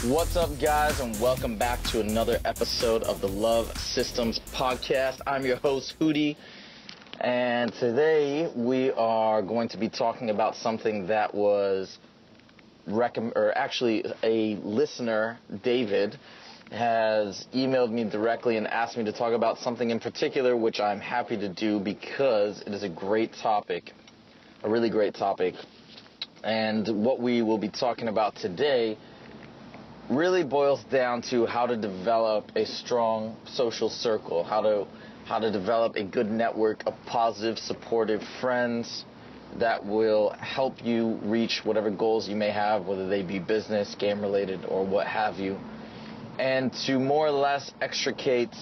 What's up, guys, and welcome back to another episode of the Love Systems Podcast. I'm your host, Hootie, and today we are going to be talking about something that was a listener, David, has emailed me directly and asked me to talk about something in particular, which I'm happy to do because it is a great topic, a really great topic. And what we will be talking about today really boils down to how to develop a strong social circle, how to develop a good network of positive, supportive friends that will help you reach whatever goals you may have, whether they be business, game-related, or what have you, and to more or less extricate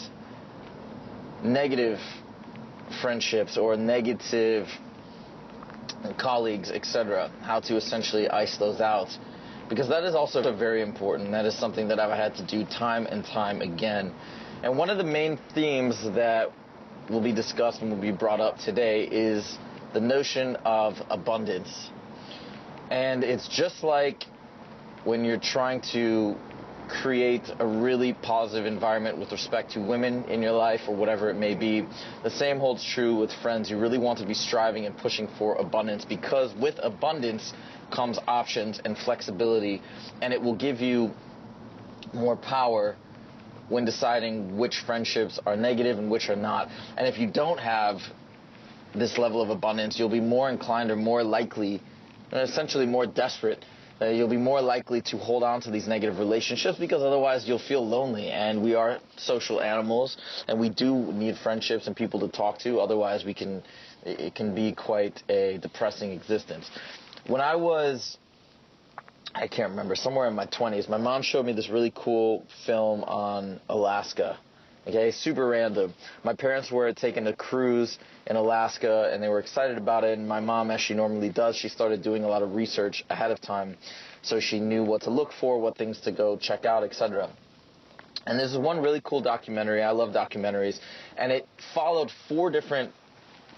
negative friendships or negative colleagues, etc., how to essentially ice those out. Because that is also very important. That is something that I've had to do time and time again. And one of the main themes that will be discussed and will be brought up today is the notion of abundance. And it's just like when you're trying to create a really positive environment with respect to women in your life or whatever it may be. The same holds true with friends. You really want to be striving and pushing for abundance, because with abundance comes options and flexibility, and it will give you more power when deciding which friendships are negative and which are not. And if you don't have this level of abundance, you'll be more inclined or more likely, essentially more desperate. You'll be more likely to hold on to these negative relationships, because otherwise you'll feel lonely. And we are social animals, and we do need friendships and people to talk to. Otherwise, it can be quite a depressing existence. When I can't remember, somewhere in my 20s, my mom showed me this really cool film on Alaska. Okay, super random. My parents were taking a cruise in Alaska, and they were excited about it. And my mom, as she normally does, she started doing a lot of research ahead of time, so she knew what to look for, what things to go check out, etc. And this is one really cool documentary. I love documentaries. And it followed 4 different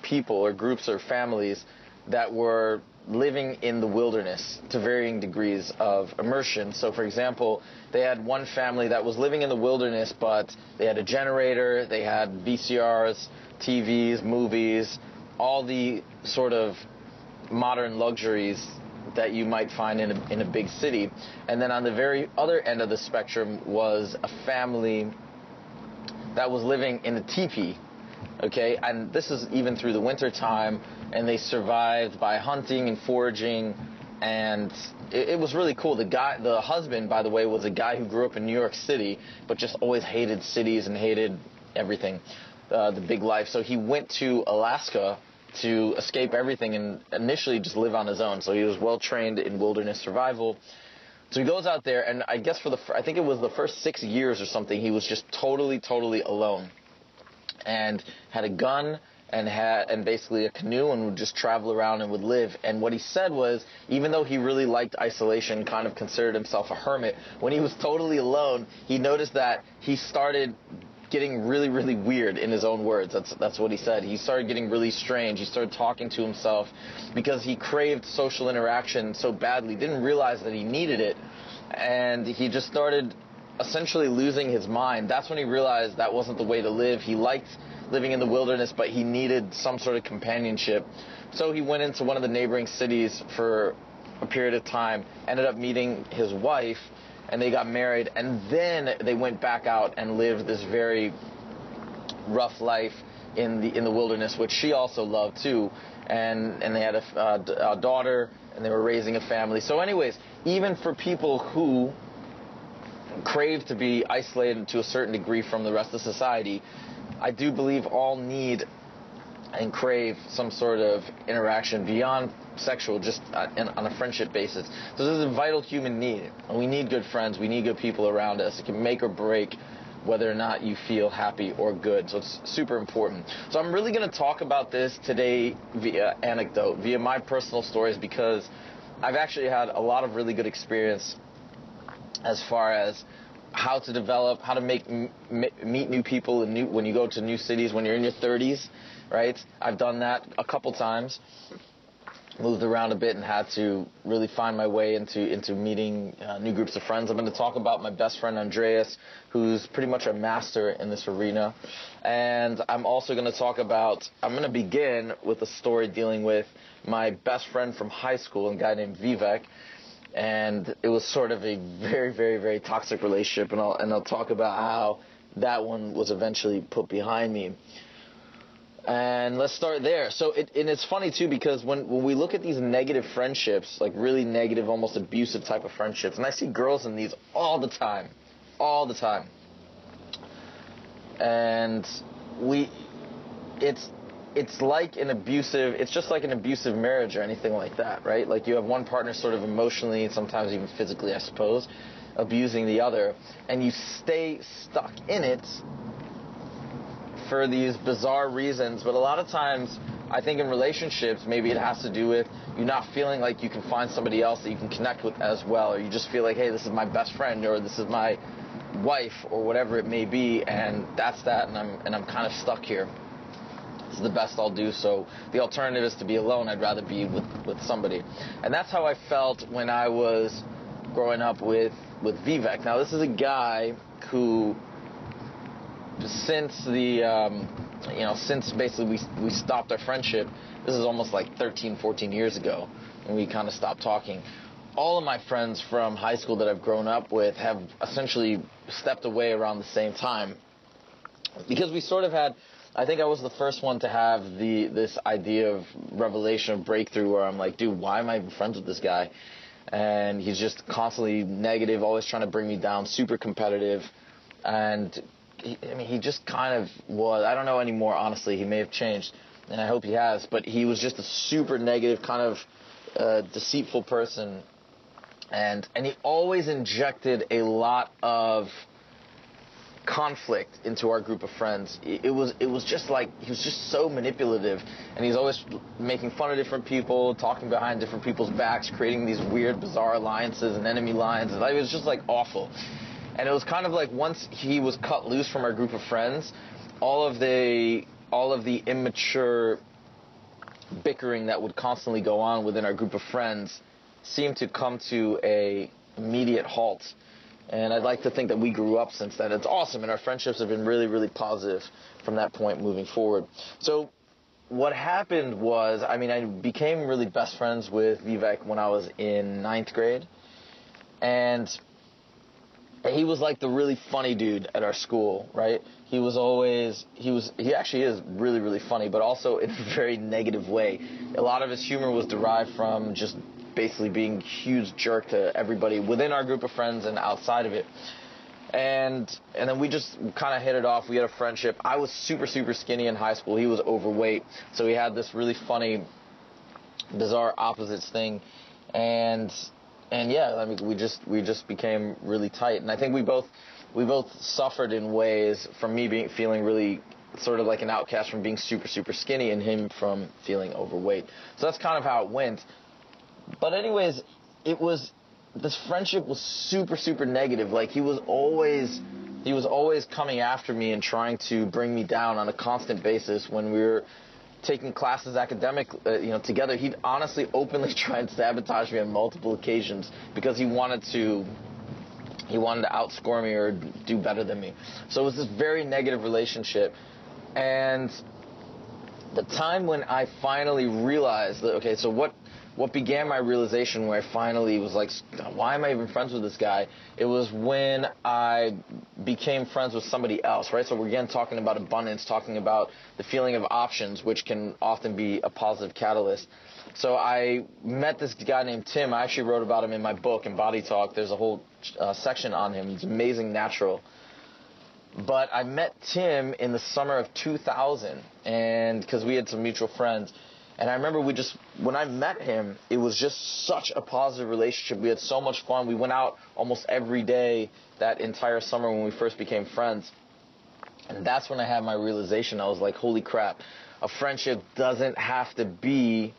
people or groups or families that were living in the wilderness to varying degrees of immersion. So, for example, they had one family that was living in the wilderness, but they had a generator, they had VCRs, TVs, movies, all the sort of modern luxuries that you might find in a big city. And then on the very other end of the spectrum was a family that was living in a teepee. Okay, and this is even through the winter time, and they survived by hunting and foraging, and it was really cool. The husband, by the way, was a guy who grew up in New York City, but just always hated cities and hated everything, the big life. So he went to Alaska to escape everything and initially just live on his own. So he was well trained in wilderness survival. So he goes out there, and I guess I think it was the first 6 years or something, he was just totally alone, and had a gun and basically a canoe, and would just travel around and would live. And what he said was, even though he really liked isolation, kind of considered himself a hermit, when he was totally alone, he noticed that he started getting really weird, in his own words. That's what he said. He started getting really strange. He started talking to himself because he craved social interaction so badly, didn't realize that he needed it, and he just started essentially losing his mind. That's when he realized that wasn't the way to live. He liked living in the wilderness, but he needed some sort of companionship. So he went into one of the neighboring cities for a period of time, ended up meeting his wife, and they got married, and then they went back out and lived this very rough life in the wilderness, which she also loved too. And they had a daughter, and they were raising a family. So anyways, even for people who crave to be isolated to a certain degree from the rest of society, I do believe all need and crave some sort of interaction beyond sexual, just on a friendship basis. So this is a vital human need. And we need good friends. We need good people around us. It can make or break whether or not you feel happy or good. So it's super important. So I'm really going to talk about this today via anecdote, via my personal stories, because I've actually had a lot of really good experience as far as how to develop, how to meet new people when you go to new cities when you're in your 30s, right? I've done that a couple times. moved around a bit and had to really find my way into meeting new groups of friends. I'm going to talk about my best friend Andreas, who's pretty much a master in this arena. And I'm also going to I'm going to begin with a story dealing with my best friend from high school, a guy named Vivek. And it was sort of a very, very, very toxic relationship, and I'll talk about how that one was eventually put behind me. And let's start there. So it's funny too, because when we look at these negative friendships, like really negative, almost abusive type of friendships, and I see girls in these all the time, and it's like an abusive, it's just like an abusive marriage or anything like that, right? Like you have one partner sort of emotionally and sometimes even physically, I suppose, abusing the other, and you stay stuck in it for these bizarre reasons. But a lot of times, I think in relationships, maybe it has to do with you not feeling like you can find somebody else that you can connect with as well, or you just feel like, hey, this is my best friend, or this is my wife, or whatever it may be, and that's that, and I'm kind of stuck here. This is the best I'll do. So the alternative is to be alone. I'd rather be with somebody. And that's how I felt when I was growing up with Vivek. Now, this is a guy who, since since basically we stopped our friendship, this is almost like 13, 14 years ago, and we kind of stopped talking. All of my friends from high school that I've grown up with have essentially stepped away around the same time, because we sort of had, I think I was the first one to have this idea of revelation, of breakthrough, where I'm like, dude, why am I even friends with this guy? And he's just constantly negative, always trying to bring me down, super competitive, and he just kind of was. I don't know anymore, honestly. He may have changed, and I hope he has. But he was just a super negative, kind of deceitful person, and he always injected a lot of conflict into our group of friends. It was just like, he was just so manipulative, and he's always making fun of different people, talking behind different people's backs, creating these weird, bizarre alliances and enemy lines. And it was just like awful. And it was kind of like, once he was cut loose from our group of friends, all of the immature bickering that would constantly go on within our group of friends seemed to come to a immediate halt. And I'd like to think that we grew up since then. It's awesome, and our friendships have been really, really positive from that point moving forward. So what happened was, I became really best friends with Vivek when I was in 9th grade. And he was like the really funny dude at our school, right? He actually is really, really funny, but also in a very negative way. A lot of his humor was derived from just basically being a huge jerk to everybody within our group of friends and outside of it. And then we just kind of hit it off. We had a friendship. I was super, super skinny in high school. He was overweight. So we had this really funny, bizarre opposites thing. And yeah, we just became really tight. And I think we both suffered in ways from me feeling really sort of like an outcast from being super, super skinny, and him from feeling overweight. So that's kind of how it went. But anyways, this friendship was super, super negative. Like, he was always coming after me and trying to bring me down on a constant basis. When we were taking classes together, he'd honestly openly try and sabotage me on multiple occasions because he wanted to outscore me or do better than me. So it was this very negative relationship. And the time when I finally realized that, okay, so what began my realization where I finally was like, why am I even friends with this guy? It was when I became friends with somebody else, right? So we're again talking about abundance, talking about the feeling of options, which can often be a positive catalyst. So I met this guy named Tim. I actually wrote about him in my book, in Body Talk. There's a whole section on him. He's amazing, natural. But I met Tim in the summer of 2000, and because we had some mutual friends. And I remember when I met him, it was just such a positive relationship. We had so much fun. We went out almost every day that entire summer when we first became friends. And that's when I had my realization. I was like, holy crap, a friendship doesn't have to be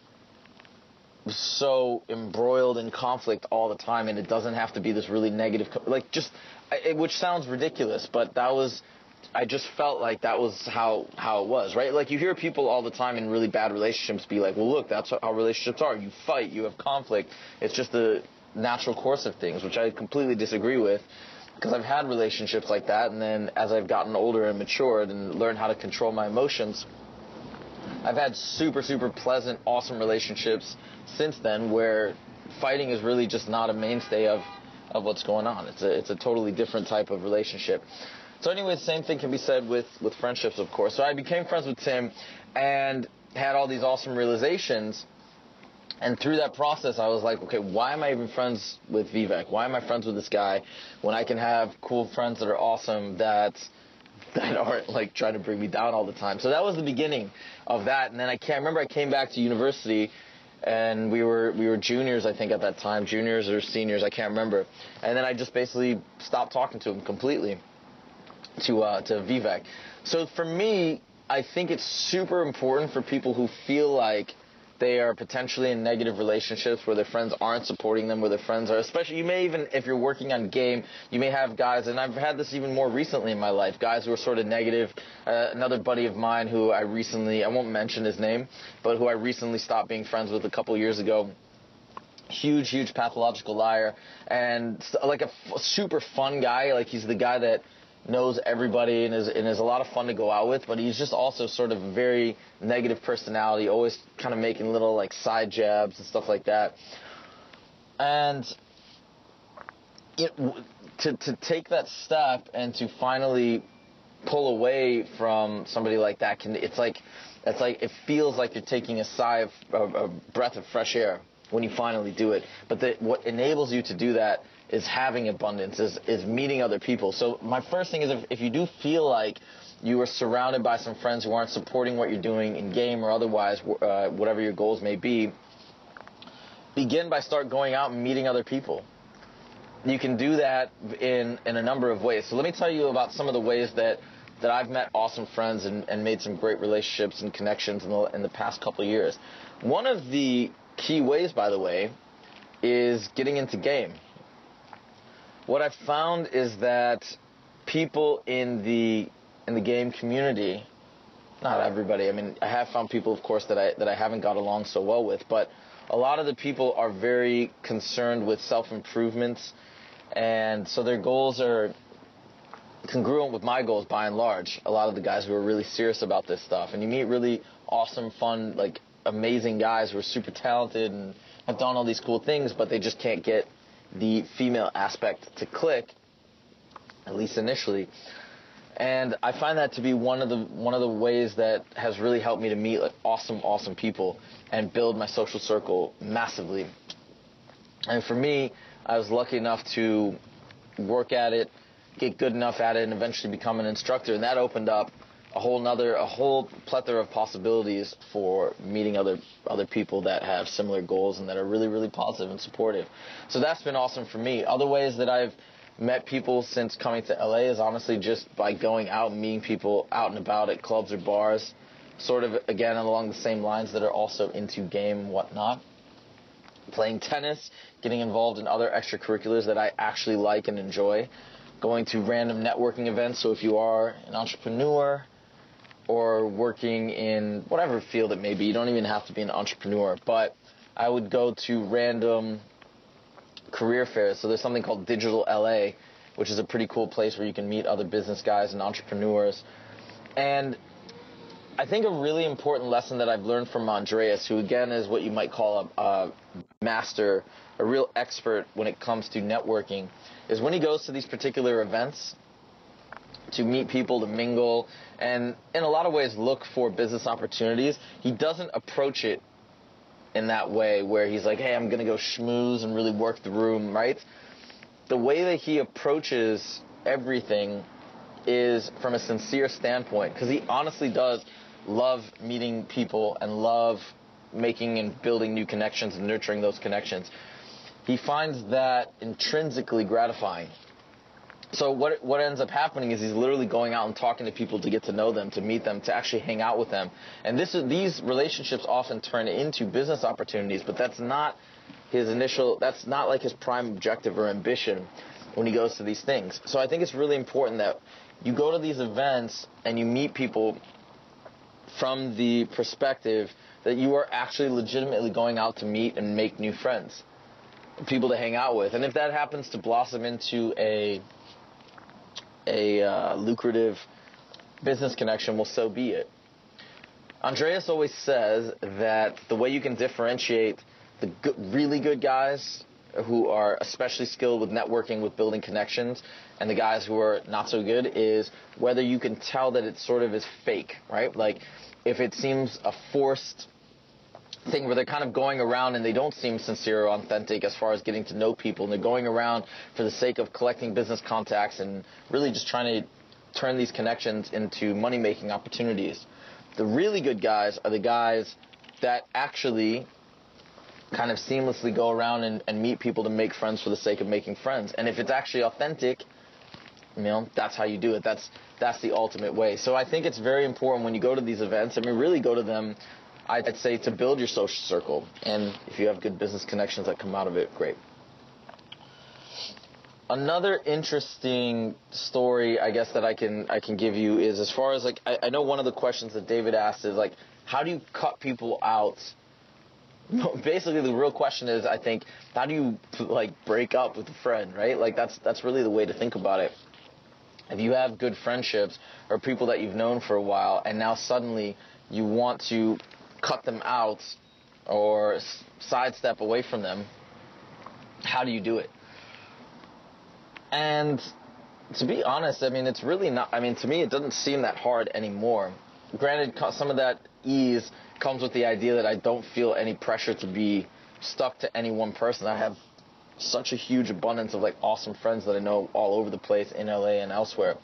so embroiled in conflict all the time, and it doesn't have to be this really negative, which sounds ridiculous, but that was I just felt like that was how it was, right? Like, you hear people all the time in really bad relationships be like, well, look, that's how relationships are. You fight, you have conflict. It's just the natural course of things, which I completely disagree with, because I've had relationships like that, and then as I've gotten older and matured and learned how to control my emotions, I've had super, super pleasant, awesome relationships since then, where fighting is really just not a mainstay of what's going on. It's a totally different type of relationship. So anyway, the same thing can be said with friendships, of course. So I became friends with Tim and had all these awesome realizations. And through that process, I was like, okay, why am I even friends with Vivek? Why am I friends with this guy when I can have cool friends that are awesome that aren't like trying to bring me down all the time? So that was the beginning of that. And then I remember I came back to university, and we were juniors, I think, at that time, juniors or seniors, I can't remember. And then I just basically stopped talking to him completely, to Vivek. So for me, I think it's super important for people who feel like they are potentially in negative relationships where their friends aren't supporting them, where their friends are, especially, you may even, if you're working on game, you may have guys, and I've had this even more recently in my life, guys who are sort of negative. Another buddy of mine who I won't mention his name, but who I recently stopped being friends with a couple years ago, huge pathological liar, and like a super fun guy. Like, he's the guy that knows everybody and is a lot of fun to go out with, but he's just also sort of a very negative personality, always kind of making little like side jabs and stuff like that. And to take that step and to finally pull away from somebody like that, it feels like you're taking a sigh of a breath of fresh air when you finally do it. But what enables you to do that is having abundance, is meeting other people. So my first thing is, if you do feel like you are surrounded by some friends who aren't supporting what you're doing in game or otherwise, whatever your goals may be, begin by start going out and meeting other people. You can do that in a number of ways. So let me tell you about some of the ways that I've met awesome friends and made some great relationships and connections in the past couple of years. One of the key ways, by the way, is getting into game. What I've found is that people in the game community, not everybody, I mean, I have found people, of course, that I haven't got along so well with, but a lot of the people are very concerned with self-improvements, and so their goals are congruent with my goals by and large. A lot of the guys who are really serious about this stuff, and you meet really awesome, fun, like amazing guys who are super talented and have done all these cool things, but they just can't get the female aspect to click, at least initially. And I find that to be one of the ways that has really helped me to meet like awesome people and build my social circle massively. And for me, I was lucky enough to work at it, get good enough at it, and eventually become an instructor. And that opened up a whole plethora of possibilities for meeting other people that have similar goals and that are really, really positive and supportive. So that's been awesome for me. Other ways that I've met people since coming to LA is honestly just by going out and meeting people out and about at clubs or bars, sort of, again, along the same lines, that are also into game and whatnot. Playing tennis, getting involved in other extracurriculars that I actually like and enjoy, going to random networking events. So if you are an entrepreneur or working in whatever field it may be, you don't even have to be an entrepreneur, but I would go to random career fairs. So there's something called Digital LA, which is a pretty cool place where you can meet other business guys and entrepreneurs. And I think a really important lesson that I've learned from Andreas, who again is what you might call a master, a real expert when it comes to networking, is when he goes to these particular events to meet people, to mingle, and in a lot of ways look for business opportunities, he doesn't approach it in that way where he's like, hey, I'm going to go schmooze and really work the room, right? The way that he approaches everything is from a sincere standpoint, because he honestly does love meeting people and love making and building new connections and nurturing those connections. He finds that intrinsically gratifying. So what ends up happening is he's literally going out and talking to people to get to know them, to meet them, to actually hang out with them. And these relationships often turn into business opportunities, but that's not like his prime objective or ambition when he goes to these things. So I think it's really important that you go to these events and you meet people from the perspective that you are actually legitimately going out to meet and make new friends, people to hang out with. And if that happens to blossom into a lucrative business connection, well, so be it. Andreas always says that the way you can differentiate the really good guys who are especially skilled with networking, with building connections, and the guys who are not so good is whether you can tell that it sort of is fake, right? Like, if it seems a forced thing where they're kind of going around and they don't seem sincere or authentic as far as getting to know people, and they're going around for the sake of collecting business contacts and really just trying to turn these connections into money-making opportunities. The really good guys are the guys that actually kind of seamlessly go around and meet people to make friends for the sake of making friends. And if it's actually authentic, that's how you do it. That's the ultimate way. So I think it's very important when you go to these events, really go to them, I'd say, to build your social circle. And if you have good business connections that come out of it, great. Another interesting story, I guess, that I can give you is, as far as, like, I know one of the questions that David asked is, like, how do you cut people out? Basically, the real question is, I think, how do you, like, break up with a friend, right? Like, that's really the way to think about it. If you have good friendships or people that you've known for a while, and now suddenly you want to cut them out or sidestep away from them, how do you do it? And to be honest, it's really not, to me, it doesn't seem that hard anymore. Granted, some of that ease comes with the idea that I don't feel any pressure to be stuck to any one person. I have such a huge abundance of, like, awesome friends that I know all over the place in LA and elsewhere.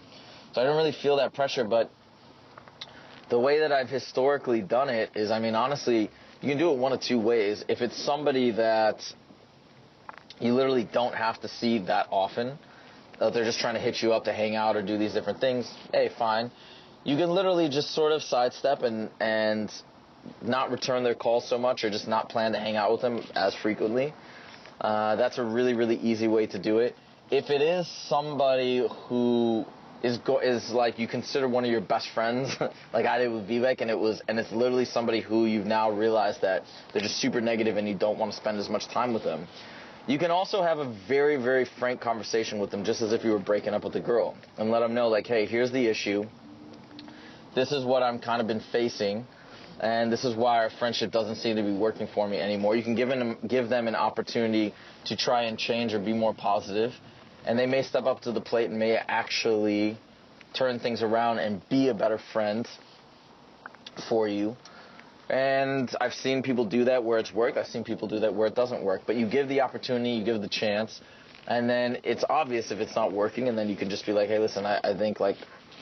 So I don't really feel that pressure, but the way that I've historically done it is, honestly, you can do it one of two ways. If it's somebody that you literally don't have to see that often, they're just trying to hit you up to hang out or do these different things, hey, fine. You can literally just sort of sidestep and not return their calls so much, or just not plan to hang out with them as frequently. That's a really, really easy way to do it. If it is somebody who is like you consider one of your best friends, like I did with Vivek, and it's literally somebody who you've now realized that they're just super negative and you don't want to spend as much time with them, you can also have a very, very frank conversation with them, just as if you were breaking up with a girl, and let them know, like, hey, here's the issue. This is what I'm kind of been facing, and this is why our friendship doesn't seem to be working for me anymore. You can give them an opportunity to try and change or be more positive, and they may step up to the plate and may actually turn things around and be a better friend for you. And I've seen people do that where it's worked. I've seen people do that where it doesn't work. But you give the opportunity, you give the chance, and then it's obvious if it's not working, and then you can just be like, hey, listen, I think, like,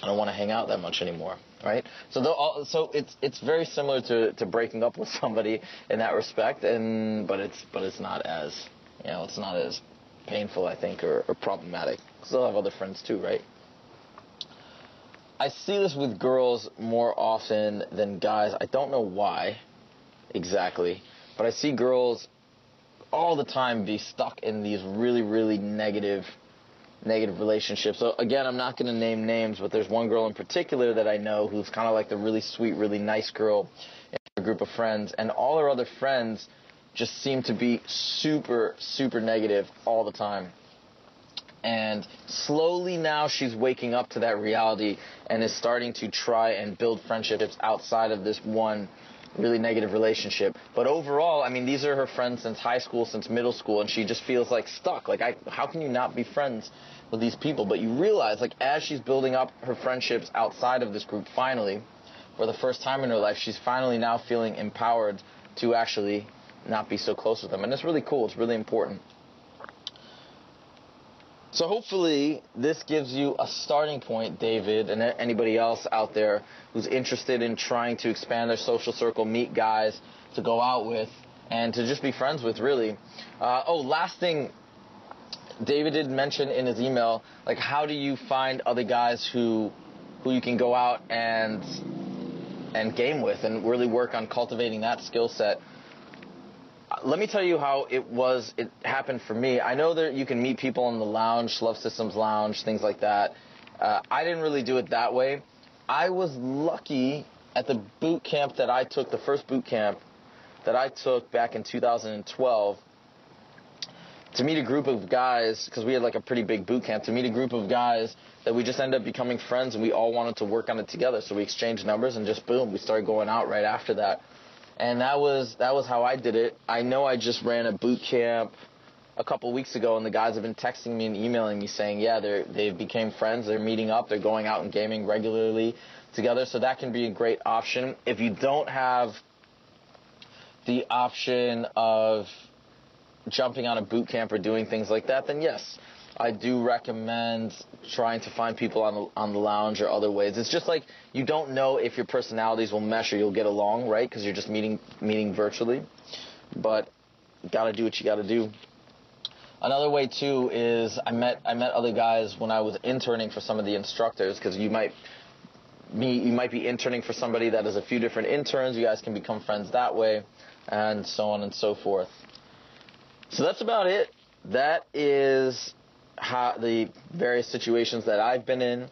I don't want to hang out that much anymore, right? So it's very similar to breaking up with somebody in that respect, but it's not as, it's not as painful, I think, or problematic. Still have other friends too, right? I see this with girls more often than guys. I don't know why exactly, but I see girls all the time be stuck in these really, really negative relationships. So again, I'm not going to name names, but there's one girl in particular that I know who's kind of like the really sweet, really nice girl in a group of friends, and all her other friends just seem to be super, super negative all the time. And slowly now she's waking up to that reality and is starting to try and build friendships outside of this one really negative relationship. But overall, these are her friends since high school, since middle school, and she just feels like stuck. Like, how can you not be friends with these people? But you realize, like, as she's building up her friendships outside of this group, finally, for the first time in her life, she's finally now feeling empowered to actually not be so close with them. And it's really cool. It's really important. So hopefully this gives you a starting point, David, and anybody else out there who's interested in trying to expand their social circle, meet guys to go out with, and to just be friends with, really. Last thing, David did mention in his email, like, how do you find other guys who you can go out and game with and really work on cultivating that skill set? Let me tell you how it happened for me. I know that you can meet people in the lounge, Love Systems Lounge, things like that, I didn't really do it that way. I was lucky at the boot camp that I took, the first boot camp that I took back in 2012, to meet a group of guys, because we had like a pretty big boot camp, to meet a group of guys that we just ended up becoming friends, and we all wanted to work on it together. So we exchanged numbers, and just boom, we started going out right after that. And that was how I did it. I know I just ran a boot camp a couple weeks ago, and the guys have been texting me and emailing me saying, yeah, they became friends, they're meeting up, they're going out and gaming regularly together. So that can be a great option. If you don't have the option of jumping on a boot camp or doing things like that, then yes, I do recommend trying to find people on the lounge or other ways. It's just like you don't know if your personalities will mesh or you'll get along, right? Because you're just meeting virtually. But you got to do what you got to do. Another way too is I met other guys when I was interning for some of the instructors, because you might be interning for somebody that has a few different interns. You guys can become friends that way, and so on and so forth. So that's about it. That is how the various situations that I've been in.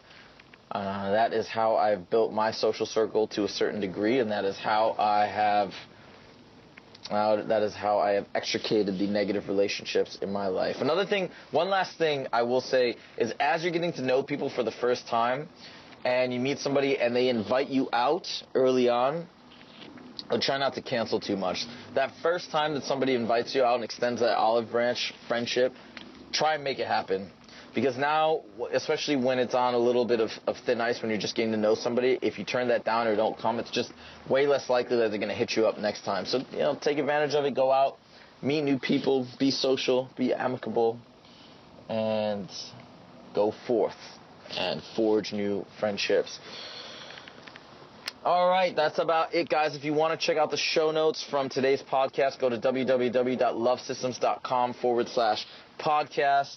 That is how I've built my social circle to a certain degree, and that is how I have extricated the negative relationships in my life. One last thing I will say is, as you're getting to know people for the first time, and you meet somebody and they invite you out early on, try not to cancel too much. That first time that somebody invites you out and extends that olive branch friendship, try and make it happen. Because now, especially when it's on a little bit of thin ice, when you're just getting to know somebody, if you turn that down or don't come, it's just way less likely that they're going to hit you up next time. So, take advantage of it, go out, meet new people, be social, be amicable, and go forth and forge new friendships. All right, that's about it, guys. If you want to check out the show notes from today's podcast, go to www.lovesystems.com/podcast.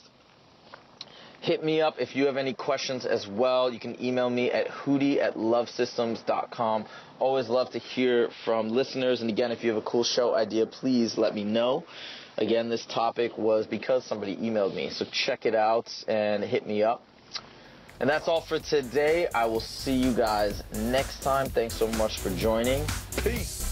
Hit me up if you have any questions as well. You can email me at hootie@lovesystems.com. Always love to hear from listeners. And again, if you have a cool show idea, please let me know. Again, this topic was because somebody emailed me. So check it out and hit me up. And that's all for today. I will see you guys next time. Thanks so much for joining. Peace.